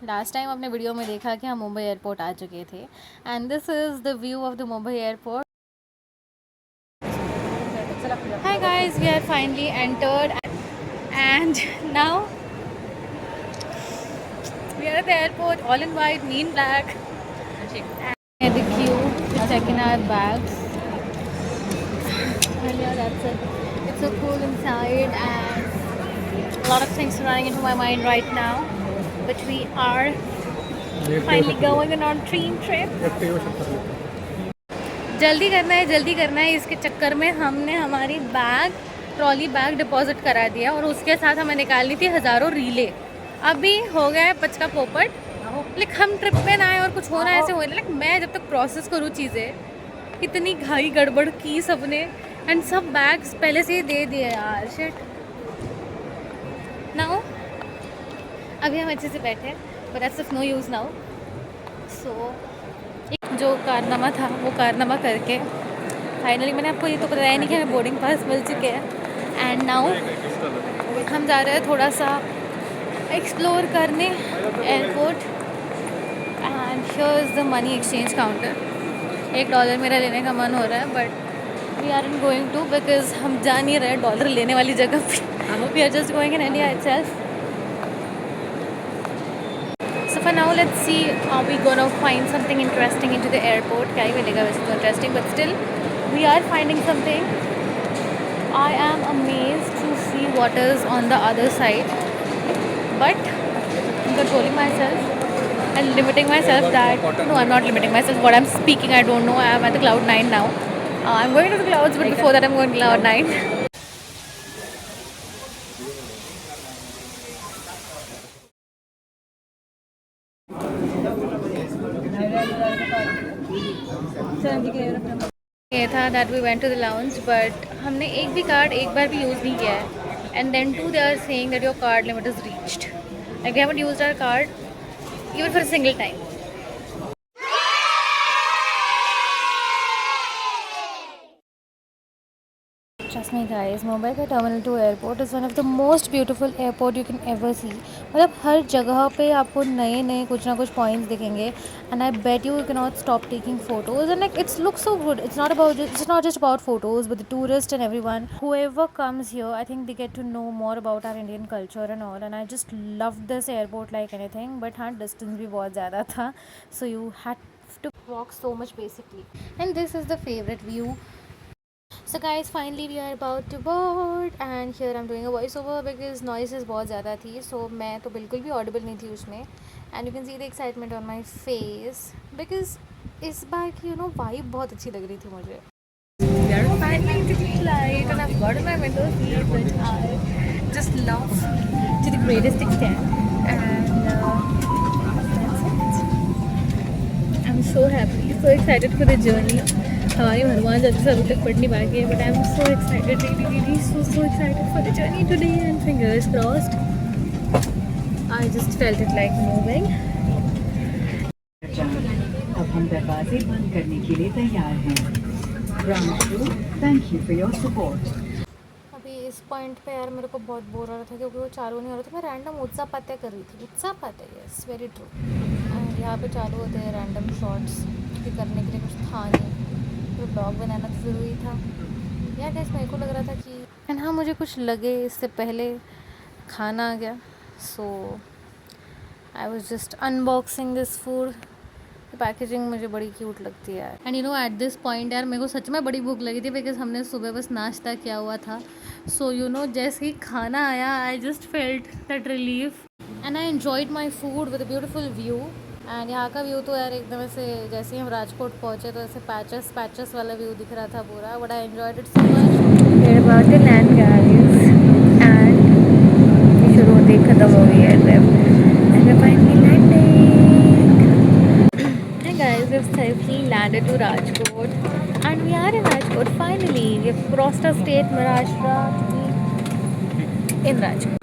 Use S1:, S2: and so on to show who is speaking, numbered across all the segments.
S1: Last time आपने video में देखा कि हम मुंबई एयरपोर्ट आ चुके थे and this is the view of the Mumbai airport. Hi guys, we are finally entered and now we are at the airport all in white, me in black. And the queue to check in our bags. And yeah, that's it. It's so cool inside and a lot of things running into my mind right now. But we are finally going on our train trip. जल्दी करना है इसके चक्कर में हमने हमारी trolley bag deposit करा दिया और उसके साथ हमें निकालनी थी हज़ारों रीले. अभी हो गया है पचका पोपट. लाइक हम ट्रिप पे ना आए और कुछ होना ऐसे हो रहा है. लाइक मैं जब तक प्रोसेस करूँ चीज़ें इतनी घाई गड़बड़ की सबने एंड सब बैग्स पहले से ही दे दिए यार. शिट. नाउ अभी हम अच्छे से बैठे but that's of no use now. So जो कारनामा था वो कारनामा करके फाइनली मैंने आपको ये तो बताया नहीं कि हमें बोर्डिंग पास मिल चुके हैं एंड नाउ हम जा रहे हैं थोड़ा सा एक्सप्लोर करने airport. And here is the money exchange counter. $1 मेरा लेने का मन हो रहा है but we are in going to because हम जा नहीं रहे डॉलर लेने वाली जगह पे. We are just going in India itself. So for now, let's see, are we gonna find something interesting into the airport? क्या ही मिलेगा वैसे तो interesting, but still we are finding something. I am amazed to see what is on the other side, but I'm controlling myself and limiting myself that no, I'm not limiting myself. What I'm speaking, I don't know. I am at the cloud 9 now. I'm going to the clouds, but before that, I'm going to cloud 9. ये था that we went to the lounge but हमने एक भी card एक बार भी use नहीं किया है and then too they are saying that your card limit is reached. Like we haven't used our card even for a single time. Trust me guys, Mumbai का terminal 2 airport is one of the most beautiful airport you can ever see. मतलब हर जगह पे आपको नए नए कुछ ना कुछ पॉइंट्स दिखेंगे and I bet you can not stop taking photos and like it's look so good. It's not just about photos but the tourist and everyone whoever comes here I think they get to know more about our Indian culture and all, and I just loved this airport like anything. But हाँ, distance भी बहुत ज़्यादा था so you had to walk so much basically. And this is the favorite view. So guys, finally we are about to board and here I'm doing a voice over because noises बहुत ज़्यादा थी. So मैं तो बिल्कुल भी audible नहीं थी उसमें and you can see the excitement on my face because इस बार की vibe बहुत अच्छी लग रही थी मुझे. We are finally to the flight and I've got my window seat which I just love to the greatest extent and that's it. I'm so happy, so excited for the journey. हमारी हनुमान चालीसा अभी तक पढ़नी बाकी है but I am so excited really so excited for the journey today and fingers crossed. I just felt it like moving.
S2: अब हम दरवाजे बंद करने के लिए तैयार हैं. Ground crew, thank you for your support.
S1: अभी इस पॉइंट पे यार मेरे को बहुत बोर हो रहा था क्योंकि वो चालू नहीं हो रहा था. मैं रैंडम उत्साह पात्या कर रही थी. उत्साह पात्या, यस, वेरी ट्रू. एंड यहाँ पे चालू होते हैं रैंडम शॉट्स करने के लिए कुछ था नहीं. तो ब्लॉग बनाना तो ज़रूरी था यार. गैस मेरे को लग रहा था कि एंड हाँ मुझे कुछ लगे इससे पहले खाना आ गया. So I was just unboxing this food. Packaging मुझे बड़ी क्यूट लगती है यार. एंड एट दिस पॉइंट यार मेरे को सच में बड़ी भूख लगी थी बिकॉज हमने सुबह बस नाश्ता किया हुआ था. सो जैसे ही खाना आया I just felt that relief and I enjoyed my food with a beautiful view. And यहाँ का व्यू तो यार एकदम ऐसे जैसे ही हम राजकोट पहुँचे तो ऐसे पैचेस वाला व्यू दिख रहा था पूरा. But I enjoyed it so much. Where about to land guys and ये शुरू होते ही खत्म हो गई है trip and we finally landing. Hey guys, we've safely landed to Rajkot and we are in Rajkot finally. We have crossed our state Maharashtra to be in Rajkot.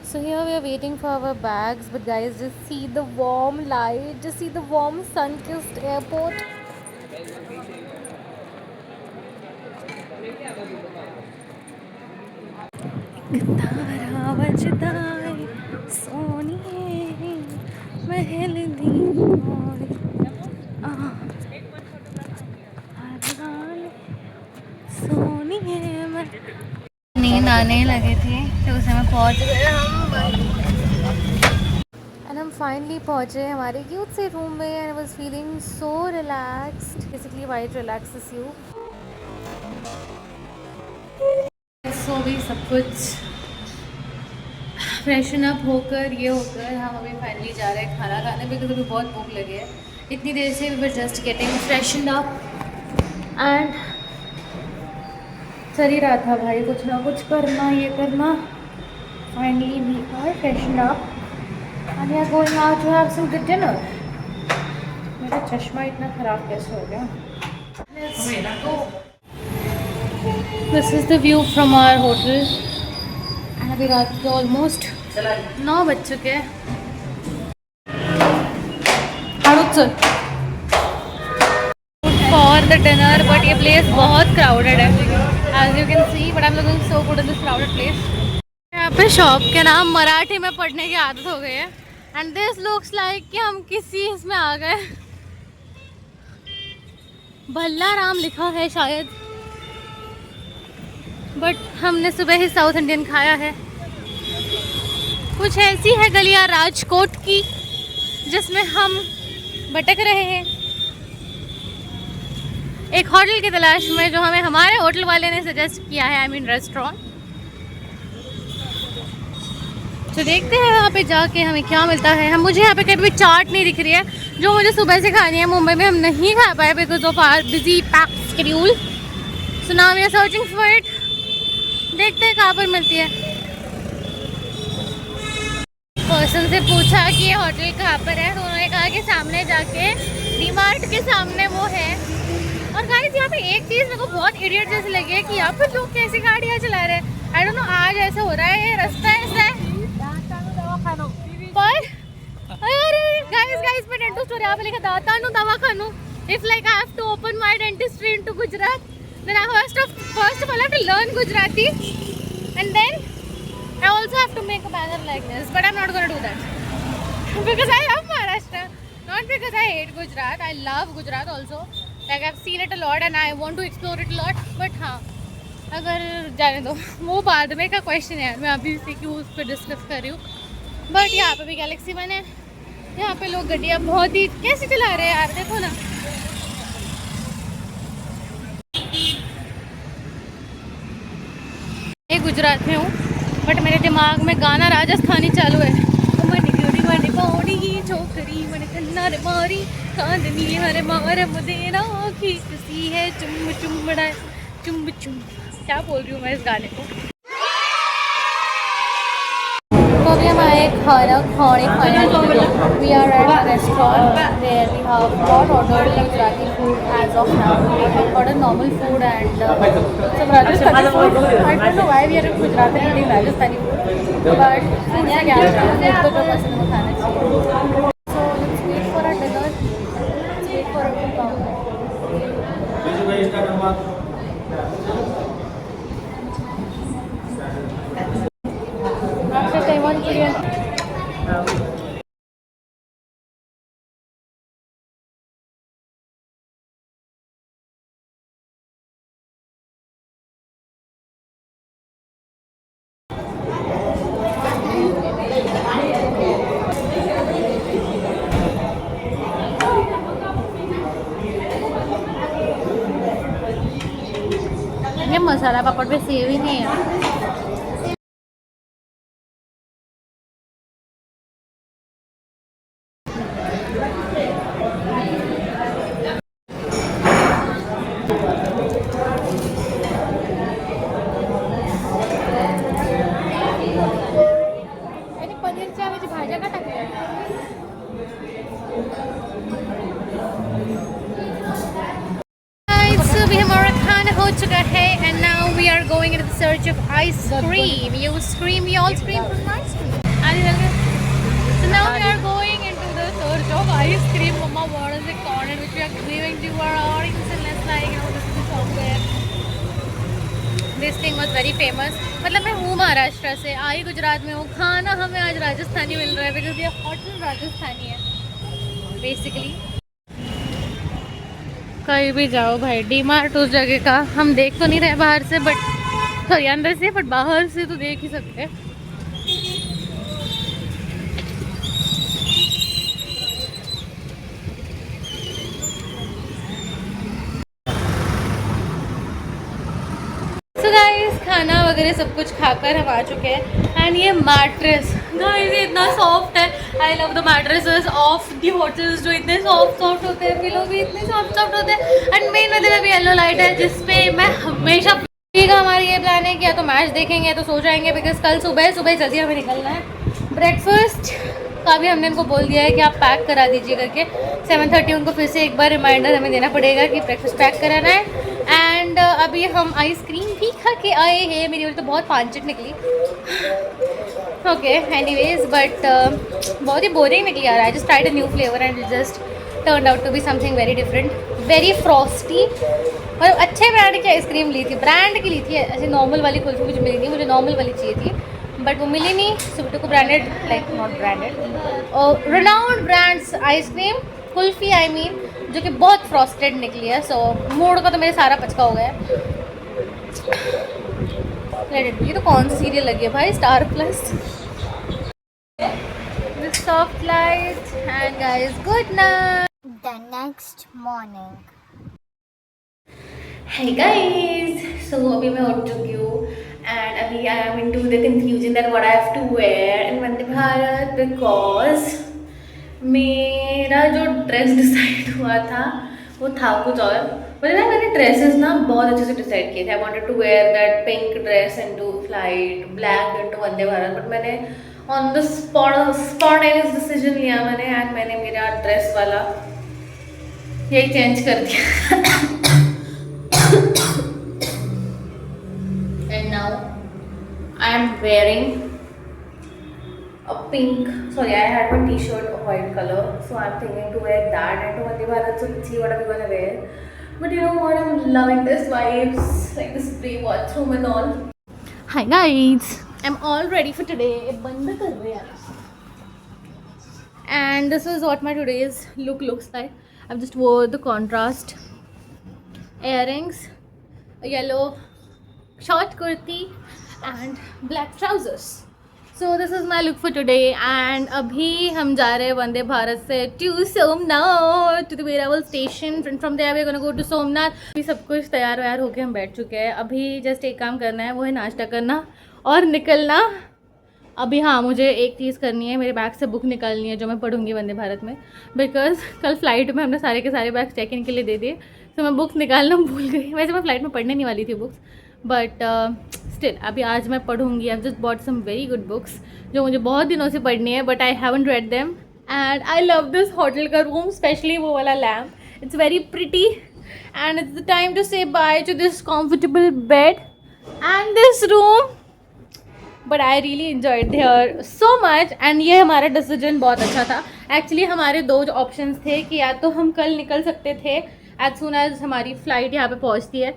S1: So here we are waiting for our bags, but guys, just see the warm light, just see the warm sun-kissed airport. तारा बजदा है सोनिए महल दी मोरी सोनिए मैं नींद आने लगे थे तो उसे में पहुंच गए हम एंड हम फाइनली पहुंचे हमारे क्यूट से रूम में and I was feeling so relaxed basically white relaxes you so भी सब कुछ फ्रेशन अप होकर ये होकर हम अभी फाइनली जा रहे हैं खाना खाने बिकॉज अभी बहुत भूख लगी है इतनी देर से we were just getting freshen up and चल ही रहा था भाई कुछ ना कुछ करना ये करना finally we are freshen up and we are going out to have some good dinner मेरा चश्मा इतना ख़राब कैसे हो गया this is the view from our hotel and अभी रात के ऑलमोस्ट 9 बज चुके हैं फॉर द डिनर बट ये प्लेस बहुत क्राउडेड है as you can see but I am looking so good in this crowded place यहाँ पे शॉप के नाम मराठी में पढ़ने की आदत हो गई है एंड दिस लुक्स लाइक कि हम किसी इसमें आ गए भल्ला राम लिखा है शायद बट हमने सुबह ही साउथ इंडियन खाया है कुछ ऐसी है गलियां राजकोट की जिसमें हम भटक रहे हैं एक होटल की तलाश में जो हमें हमारे होटल वाले ने सजेस्ट किया है आई मीन रेस्टोरेंट तो देखते हैं वहाँ पे जाके हमें क्या मिलता है हम मुझे यहाँ पे कभी चाट नहीं दिख रही है जो मुझे सुबह से खानी है मुंबई में हम नहीं खा पाए because of our busy pack schedule so now we are searching for it देखते हैं कहाँ पर मिलती है पर्सन से पूछा कि ये होटल कहाँ पर है तो उन्होंने कहा कि सामने जाके डीमार्ट के सामने वो है और गाइस यहाँ पे एक चीज़ मेरे को बहुत इडियट जैसी लगी है कि यहाँ पर लोग कैसी गाड़ियाँ चला रहे हैं आई डोंट नो आज ऐसा हो रहा है ये रास्ता ऐसा है पर अरे गाइस मैं डेंटिस्ट हो रहा है लिखा दातानु दवाखानु if like I have to open my dentistry into Gujarat then I first of all I have to learn Gujarati and then I also have to make a banner like this but I'm not going to do that because I love Maharashtra not because I hate Gujarat I love Gujarat also like I've seen it a lot and I want to explore it a lot but हाँ अगर जाने दो वो बाद में का question है मैं अभी इसी की उस पर डिस्कस कर रही हूँ बट यहाँ पे भी गैलेक्सी वन है यहाँ पे लोग गड्डियाँ बहुत ही कैसे चला रहे हैं यार देखो ना मैं गुजरात में हूँ बट मेरे दिमाग में गाना राजस्थानी चालू है मन क्योरी मन पौड़ी छोकरी मन खन्ना रे मारी कांदनी हरे मार मुदेरा खींचती है चुम चुमड़ा चुम चुम क्या बोल रही हूँ मैं इस गाने को तो अभी हम आए खाना खाने we are at restaurant there we have not ordered Gujarati food as of now we have ordered normal food and some Rajasthani food. I don't know why we are in Gujarat and eating Rajasthani food, but since I got it, तो जो पसंद है वो खाना चाहिए. So let's wait for our dinner. Let's wait for it to come. After Taiwan Korean. ये मसाला पापड़ पे save ही नहीं है पनीरच्या ऐवजी भाज्या का टाकल्या भी हमारा खाना हो चुका है and now we are going in the search of ice cream. You scream, we all scream for ice cream. So now we are going into the search of ice cream. Mama, what is the corner which we are giving to our audience and let's like, this is somewhere. This thing was very famous. मतलब मैं हूँ महाराष्ट्र से, आई गुजरात में हूँ, खाना हमें आज राजस्थानी मिल रहा है बिकॉज ये होटल राजस्थानी है बेसिकली। कहीं भी जाओ भाई, डी मार्ट उस जगह का हम देख तो नहीं रहे बाहर से, बट सॉरी अंदर से, बट बाहर से तो देख ही सकते हैं। सो गाइस खाना वगैरह सब कुछ खाकर हम आ चुके हैं। एंड ये मैट्रेस गाइस ये इतना सॉफ्ट है। I love the mattresses of the hotels, जो इतने सॉफ्ट सॉफ्ट होते हैं, पिलो भी इतने सॉफ्ट सॉफ्ट होते हैं। एंड मेन मतलब अभी येलो लाइट है जिसपे मैं हमेशा, ठीक है हमारी ये प्लान है कि या तो मैच देखेंगे या तो सो जाएंगे बिकॉज कल सुबह सुबह जल्दी हमें निकलना है। ब्रेकफास्ट का भी हमने उनको बोल दिया है कि आप पैक करा दीजिए करके। 7:30 उनको फिर से एक बार रिमाइंडर हमें देना पड़ेगा कि ब्रेकफास्ट पैक कराना है। एंड अभी हम आइसक्रीम भी खा के आए हैं, मेरी वाली तो बहुत पांचट निकली। ओके एनीवेज बट बहुत ही बोरिंग निकली यार। I just tried a new flavour and it just turn out to be something very different, very frosty. और अच्छे ब्रांड की आइसक्रीम ली थी, ब्रांड की ली थी, ऐसे नॉर्मल वाली कुल्फी मुझे मिली नहीं, मुझे नॉर्मल वाली चाहिए थी बट वो मिली नहीं। सुबह को ब्रांडेड, लाइक नॉट ब्रांडेड और renowned brands ice cream kulfi I mean, जो कि बहुत फ्रॉस्टेड निकली है। सो मूड का तो मेरे सारा पचका हो गया है। Let it be. ये तो कौन सी सीरियल लगी है भाई, star plus. This soft light and guys good night.
S3: The next morning.
S1: Hey guys, so अभी मैं उठ चुकी हूँ एंड अभी I am into the confusion that what I have to wear in Vande Bharat because मेरा जो ड्रेस डिसाइड हुआ था वो था कुछ और। मतलब मैंने ड्रेसेस ना बहुत अच्छे से डिसाइड किए थे। I wanted to wear that pink dress into flight, black into Vande Bharat, but मैंने ऑन द स्पॉटेनियस डिसीजन लिया मैंने एंड मैंने मेरा ड्रेस वाला यही चेंज कर दिया। And now I am wearing a pink, sorry I had one t-shirt of white color, so I'm thinking to wear that and to Vande Bharat, so let's see what I'm gonna wear. But you know what, I'm loving this vibes, like this pre-washroom and all. Hi guys, I'm all ready for today. बंद कर रहे यार। And this is what my today's look looks like. I've just wore the contrast earrings, a yellow short kurti and black trousers. So this is my look for today and अभी हम जा रहे हैं वंदे भारत से to Somnath to the Veeraval station. From there we are gonna go to Somnath. अभी सब कुछ तैयार व्यार होके हम बैठ चुके हैं। अभी जस्ट एक काम करना है, वो है नाश्ता करना और निकलना। अभी हाँ मुझे एक चीज़ करनी है, मेरे बैग से बुक निकालनी है जो मैं पढ़ूंगी वंदे भारत में, बिकॉज कल फ्लाइट में हमने सारे के सारे बैग चेक इन के लिए दे दिए, तो मैं बुक्स निकालना भूल गई। वैसे मैं फ़्लाइट में पढ़ने नहीं वाली थी बुक्स, बट स्टिल अभी आज मैं पढ़ूंगी। I just bought some very good books जो मुझे बहुत दिनों से पढ़नी है but I haven't read them. And I love this hotel का रूम, स्पेशली वो वाला lamp, it's very pretty and it's the time to say bye to this comfortable bed and this room. But I really enjoyed there so much and ये हमारा decision बहुत अच्छा था। Actually हमारे दो जो ऑप्शंस थे कि या तो हम कल निकल सकते थे एज सुन एज हमारी फ़्लाइट यहाँ पे पहुँचती है,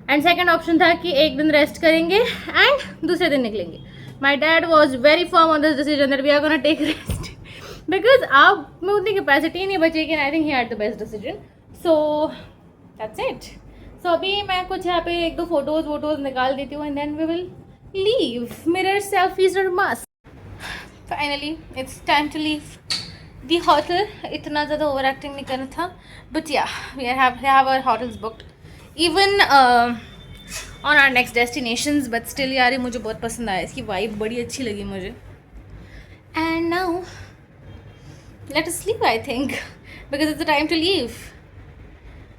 S1: एंड सेकंड ऑप्शन था कि एक दिन रेस्ट करेंगे एंड दूसरे दिन निकलेंगे। My dad was very firm on this decision that we are gonna take rest because आप में उतनी कैपेसिटी नहीं बचेगी। I think he had the best decision, so that's it. So अभी मैं कुछ यहाँ पे एक दो फोटोज़ निकाल देती हूँ and then we will leave. Mirror selfies are must. Finally it's time to leave the hotel. इतना ज़्यादा ओवर एक्टिंग नहीं करना था, but yeah we have our hotels booked even on our next destinations, but still यार ये मुझे बहुत पसंद आया, इसकी वाइब बड़ी अच्छी लगी मुझे। And now let us leave I think because it's the time to leave.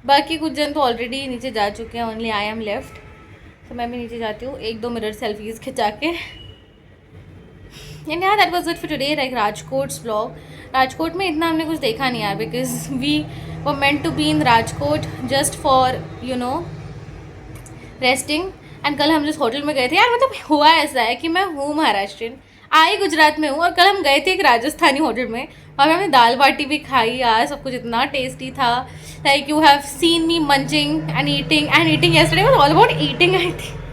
S1: बाकी कुछ जन तो ऑलरेडी नीचे जा चुके हैं, ओनली आई एम लेफ्ट, तो मैं भी नीचे जाती हूँ एक दो मिरर सेल्फीज खिंचा के। एंड यार that was it for today, like Rajkot's vlog. Rajkot में इतना हमने कुछ देखा नहीं यार, because we were meant to be in Rajkot just for you know resting. And कल हम जिस होटल में गए थे यार, मतलब हुआ ऐसा है कि मैं हूँ महाराष्ट्रियन, आई गुजरात में हूँ, और कल हम गए थे एक राजस्थानी होटल में और हमने दाल बाटी भी खाई यार, सब कुछ इतना टेस्टी था। Like you have seen me munching and eating yesterday was all about eating I think.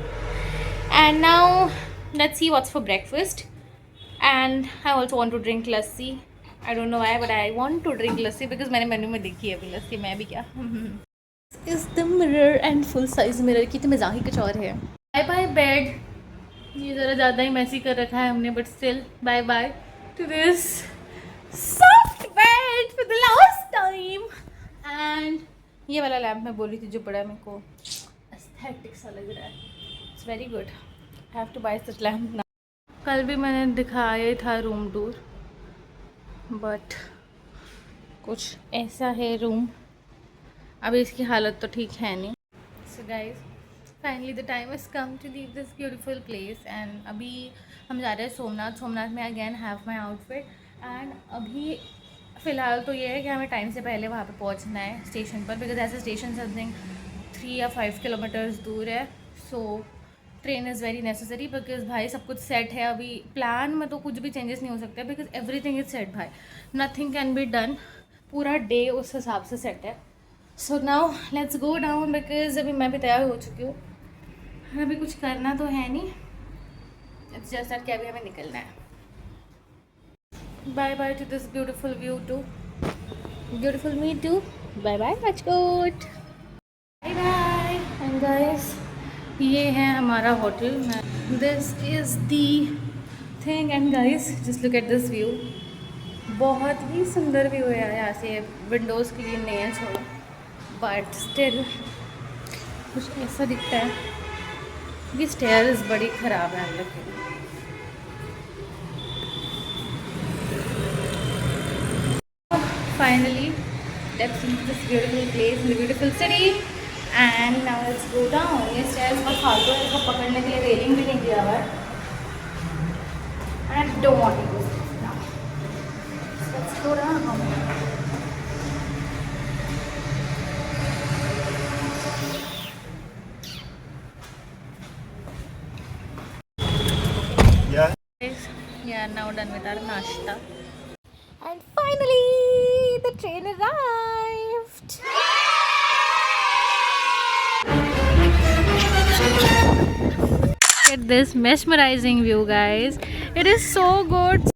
S1: And now let's see what's for breakfast. And I also want to drink lassi. I don't know why, but I want to drink lassi because मैंने menu में देखी है अभी लस्सी. मैं भी क्या is the mirror and full size mirror की तो मज़ाक ही कुछ और है. Bye bye bed. ये ज़रा ज़्यादा ही मैसी कर रखा है हमने, but still bye bye to this soft bed for the last time. And ये वाला लैम्प मैं बोल रही थी जो बड़ा मेरे को एस्थेटिक सा लग रहा है. It's very good. I have to buy such lamp now. कल भी मैंने दिखाया था रूम टूर, बट कुछ ऐसा है रूम. अभी इसकी हालत तो ठीक है नहीं. So guys, finally the time is come to leave this beautiful place. And अभी हम जा रहे हैं सोमनाथ. सोमनाथ में again have my outfit. And अभी फ़िलहाल तो ये है कि हमें टाइम से पहले वहाँ पे पहुँचना है स्टेशन पर, बिकॉज ऐसे स्टेशन समथिंग 3 या 5 किलोमीटर्स दूर है. So train is very necessary because भाई सब कुछ सेट है. अभी प्लान में तो कुछ भी चेंजेस नहीं हो सकते बिकॉज एवरीथिंग इज़ सेट भाई. Nothing can be done. पूरा डे उस हिसाब से सेट है. So now let's go down because अभी मैं भी तैयार हो चुकी हूँ. अभी कुछ करना तो है नहीं. इट्स जस्ट दैट कि अभी हमें निकलना है. Bye bye to this beautiful view too. Beautiful me too. Bye bye Rajkot. Bye bye. And guys, ये है हमारा hotel. This is the thing and guys, just look at this view. बहुत ही सुंदर व्यू है यहाँ से. विंडोज़ क्लीन नहीं है छोड़ो, बट स्टिल कुछ ऐसा दिखता है. ये स्टेयर्स बड़ी ख़राब है अंदर की. Finally, let's leave this beautiful place in the beautiful city. And now let's go down. ये stairs बहुत फालतू है, इसको पकड़ने के लिए रेलिंग भी नहीं दिया हुआ है. And I don't want to go now. So let's go down. We are now done with our nashta. And finally, the train arrived. Look at this mesmerizing view, guys. It is so good,